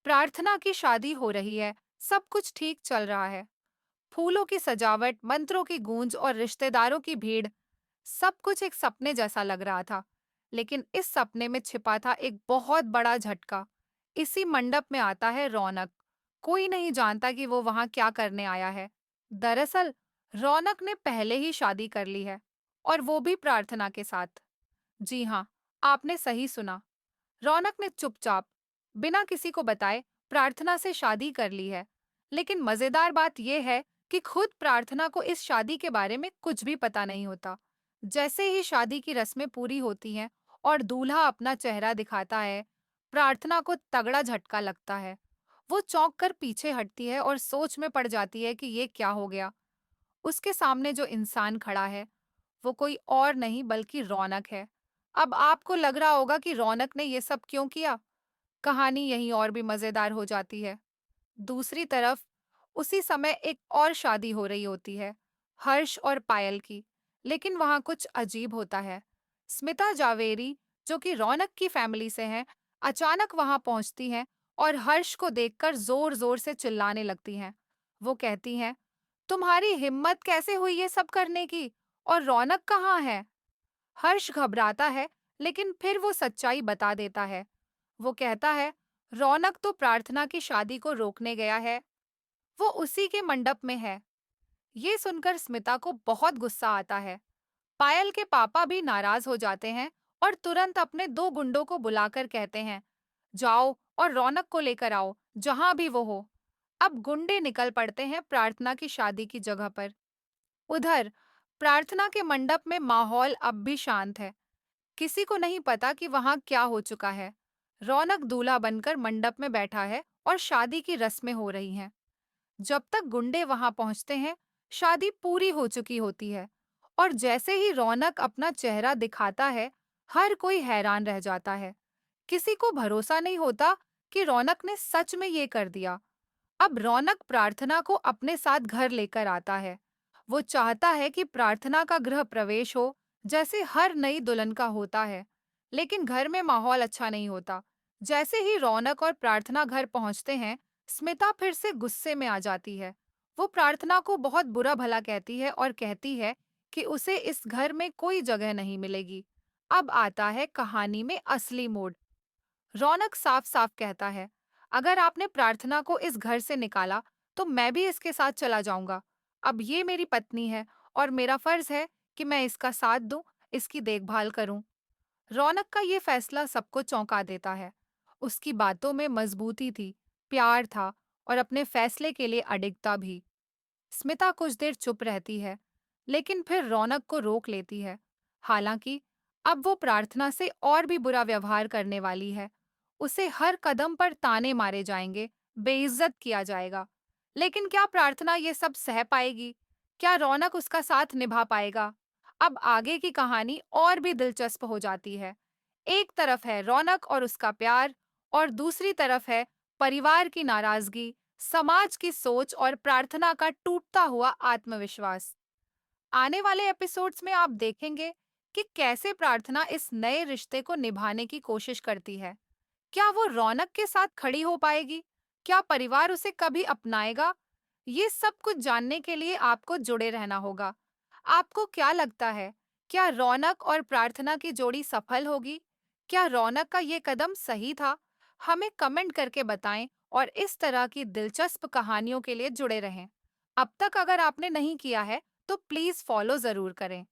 प्रार्थना की शादी हो रही है, सब कुछ ठीक चल रहा है। फूलों की सजावट, मंत्रों की गूंज और रिश्तेदारों की भीड़, सब कुछ एक सपने जैसा लग रहा था। लेकिन इस सपने में छिपा था एक बहुत बड़ा झटका। इसी मंडप में आता है रौनक। कोई नहीं जानता कि वो वहां क्या करने आया है। दरअसल रौनक ने पहले ही शादी कर ली है, और वो भी प्रार्थना के साथ। जी हाँ, आपने सही सुना। रौनक ने चुपचाप, बिना किसी को बताए, प्रार्थना से शादी कर ली है। लेकिन मजेदार बात यह है कि खुद प्रार्थना को इस शादी के बारे में कुछ भी पता नहीं होता। जैसे ही शादी की रस्में पूरी होती हैं और दूल्हा अपना चेहरा दिखाता है, प्रार्थना को तगड़ा झटका लगता है। वो चौंक कर पीछे हटती है और सोच में पड़ जाती है कि ये क्या हो गया। उसके सामने जो इंसान खड़ा है, वो कोई और नहीं बल्कि रौनक है। अब आपको लग रहा होगा कि रौनक ने ये सब क्यों किया। कहानी यहीं और भी मजेदार हो जाती है। दूसरी तरफ उसी समय एक और शादी हो रही होती है, हर्ष और पायल की। लेकिन वहां कुछ अजीब होता है। स्मिता जावेरी, जो कि रौनक की फैमिली से हैं, अचानक वहां पहुंचती हैं और हर्ष को देखकर जोर जोर से चिल्लाने लगती हैं। वो कहती हैं, तुम्हारी हिम्मत कैसे हुई ये सब करने की? और रौनक कहाँ है? हर्ष घबराता है, लेकिन फिर वो सच्चाई बता देता है। वो कहता है, रौनक तो प्रार्थना की शादी को रोकने गया है। वो उसी के मंडप में है। ये सुनकर स्मिता को बहुत गुस्सा आता है। पायल के पापा भी नाराज हो जाते हैं और तुरंत अपने दो गुंडों को बुलाकर कहते हैं, जाओ और रौनक को लेकर आओ, जहां भी वो हो। अब गुंडे निकल पड़ते हैं प्रार्थना की शादी की जगह पर। उधर प्रार्थना के मंडप में माहौल अब भी शांत है। किसी को नहीं पता कि वहां क्या हो चुका है। रौनक दूल्हा बनकर मंडप में बैठा है और शादी की रस्में हो रही हैं। जब तक गुंडे वहां पहुंचते हैं, शादी पूरी हो चुकी होती है। और जैसे ही रौनक अपना चेहरा दिखाता है, हर कोई हैरान रह जाता है। किसी को भरोसा नहीं होता कि रौनक ने सच में ये कर दिया। अब रौनक प्रार्थना को अपने साथ घर लेकर आता है। वो चाहता है कि प्रार्थना का गृह प्रवेश हो, जैसे हर नई दुल्हन का होता है। लेकिन घर में माहौल अच्छा नहीं होता। जैसे ही रौनक और प्रार्थना घर पहुंचते हैं, स्मिता फिर से गुस्से में आ जाती है। वो प्रार्थना को बहुत बुरा भला कहती है और कहती है कि उसे इस घर में कोई जगह नहीं मिलेगी। अब आता है कहानी में असली मोड़। रौनक साफ साफ कहता है, अगर आपने प्रार्थना को इस घर से निकाला, तो मैं भी इसके साथ चला जाऊंगा। अब ये मेरी पत्नी है और मेरा फर्ज है कि मैं इसका साथ दूं, इसकी देखभाल करूं। रौनक का ये फैसला सबको चौंका देता है। उसकी बातों में मजबूती थी, प्यार था और अपने फैसले के लिए अडिगता भी। स्मिता कुछ देर चुप रहती है, लेकिन फिर रौनक को रोक लेती है। हालांकि अब वो प्रार्थना से और भी बुरा व्यवहार करने वाली है। उसे हर कदम पर ताने मारे जाएंगे, बेइज्जत किया जाएगा। लेकिन क्या प्रार्थना ये सब सह पाएगी? क्या रौनक उसका साथ निभा पाएगा? अब आगे की कहानी और भी दिलचस्प हो जाती है। एक तरफ है रौनक और उसका प्यार, और दूसरी तरफ है परिवार की नाराजगी, समाज की सोच और प्रार्थना का टूटता हुआ आत्मविश्वास। आने वाले एपिसोड्स में आप देखेंगे कि कैसे प्रार्थना इस नए रिश्ते को निभाने की कोशिश करती है। क्या वो रौनक के साथ खड़ी हो पाएगी? क्या परिवार उसे कभी अपनाएगा? ये सब कुछ जानने के लिए आपको जुड़े रहना होगा। आपको क्या लगता है? क्या रौनक और प्रार्थना की जोड़ी सफल होगी? क्या रौनक का ये कदम सही था? हमें कमेंट करके बताएं और इस तरह की दिलचस्प कहानियों के लिए जुड़े रहें। अब तक अगर आपने नहीं किया है, तो प्लीज फॉलो जरूर करें।